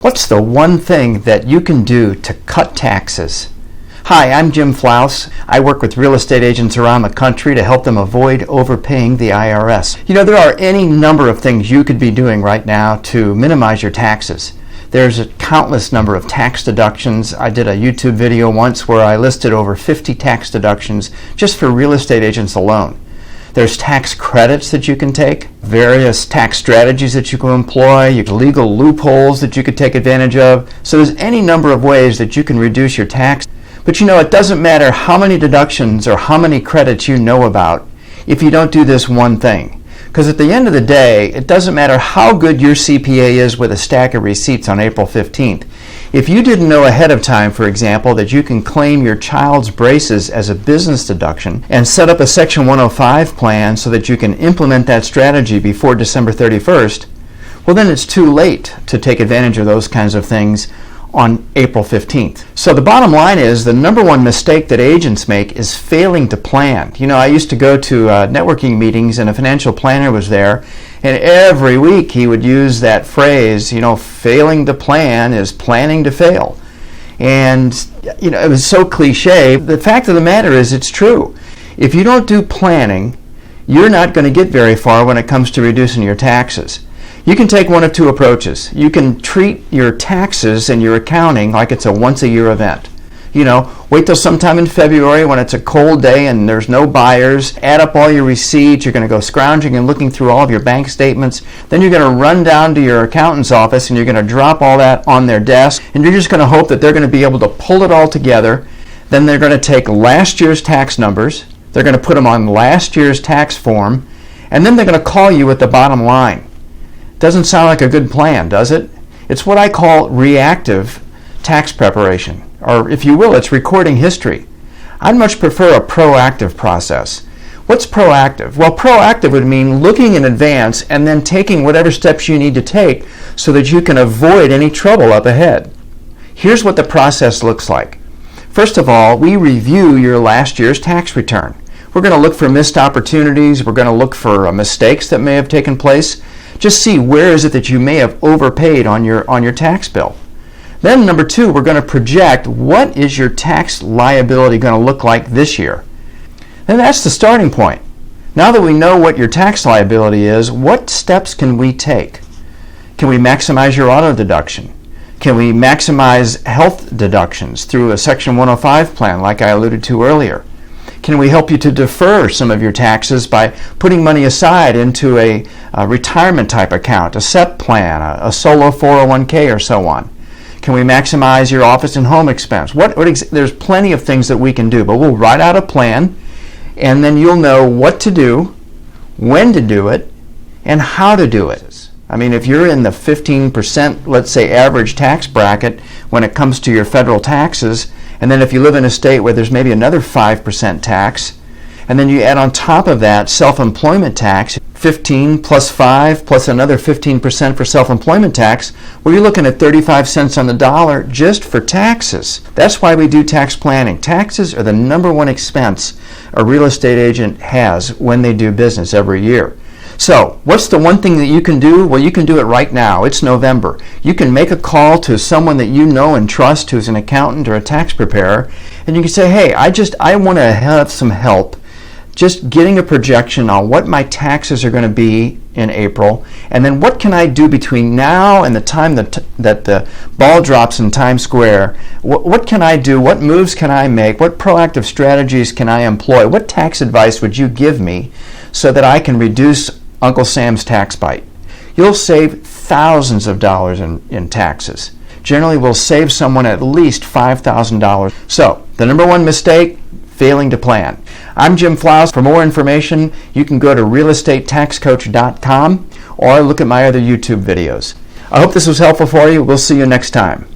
What's the one thing that you can do to cut taxes? Hi, I'm Jim Flouse. I work with real estate agents around the country to help them avoid overpaying the IRS. You know, there are any number of things you could be doing right now to minimize your taxes. There's a countless number of tax deductions. I did a YouTube video once where I listed over 50 tax deductions just for real estate agents alone. There's tax credits that you can take, various tax strategies that you can employ, legal loopholes that you could take advantage of. So there's any number of ways that you can reduce your tax. But you know, it doesn't matter how many deductions or how many credits you know about if you don't do this one thing. Because at the end of the day, it doesn't matter how good your CPA is with a stack of receipts on April 15th. If you didn't know ahead of time, for example, that you can claim your child's braces as a business deduction and set up a Section 105 plan so that you can implement that strategy before December 31st, well then it's too late to take advantage of those kinds of things on April 15th. So the bottom line is the number one mistake that agents make is failing to plan. You know, I used to go to networking meetings and a financial planner was there, and every week he would use that phrase, you know, failing to plan is planning to fail. And, you know, it was so cliche. The fact of the matter is it's true. If you don't do planning, you're not going to get very far when it comes to reducing your taxes. You can take one of two approaches. You can treat your taxes and your accounting like it's a once-a-year event. You know, wait till sometime in February when it's a cold day and there's no buyers, add up all your receipts, you're going to go scrounging and looking through all of your bank statements, then you're going to run down to your accountant's office and you're going to drop all that on their desk, and you're just going to hope that they're going to be able to pull it all together. Then they're going to take last year's tax numbers, they're going to put them on last year's tax form, and then they're going to call you with the bottom line. Doesn't sound like a good plan, does it? It's what I call reactive tax preparation, or if you will, it's recording history. I'd much prefer a proactive process. What's proactive? Well, proactive would mean looking in advance and then taking whatever steps you need to take so that you can avoid any trouble up ahead. Here's what the process looks like. First of all, we review your last year's tax return. We're going to look for missed opportunities. We're going to look for mistakes that may have taken place. Just see where is it that you may have overpaid on your tax bill. Then number two, we're going to project what is your tax liability going to look like this year. And that's the starting point. Now that we know what your tax liability is, what steps can we take? Can we maximize your auto deduction? Can we maximize health deductions through a Section 105 plan like I alluded to earlier? Can we help you to defer some of your taxes by putting money aside into a retirement type account, a SEP plan, a solo 401k, or so on? Can we maximize your office and home expense? There's plenty of things that we can do, but we'll write out a plan, and then you'll know what to do, when to do it, and how to do it. I mean, if you're in the 15%, let's say, average tax bracket when it comes to your federal taxes, and then if you live in a state where there's maybe another 5% tax, and then you add on top of that self-employment tax, 15 plus 5 plus another 15% for self-employment tax, well, you're looking at 35 cents on the dollar just for taxes. That's why we do tax planning. Taxes are the number one expense a real estate agent has when they do business every year. So, what's the one thing that you can do? Well, you can do it right now. It's November. You can make a call to someone that you know and trust who's an accountant or a tax preparer, and you can say, hey, I want to have some help just getting a projection on what my taxes are going to be in April, and then what can I do between now and the time that the ball drops in Times Square? What can I do? What moves can I make? What proactive strategies can I employ? What tax advice would you give me so that I can reduce Uncle Sam's tax bite? You'll save thousands of dollars in taxes. Generally, we'll save someone at least $5,000. So, the number one mistake, failing to plan. I'm Jim Flouse. For more information, you can go to realestatetaxcoach.com or look at my other YouTube videos. I hope this was helpful for you. We'll see you next time.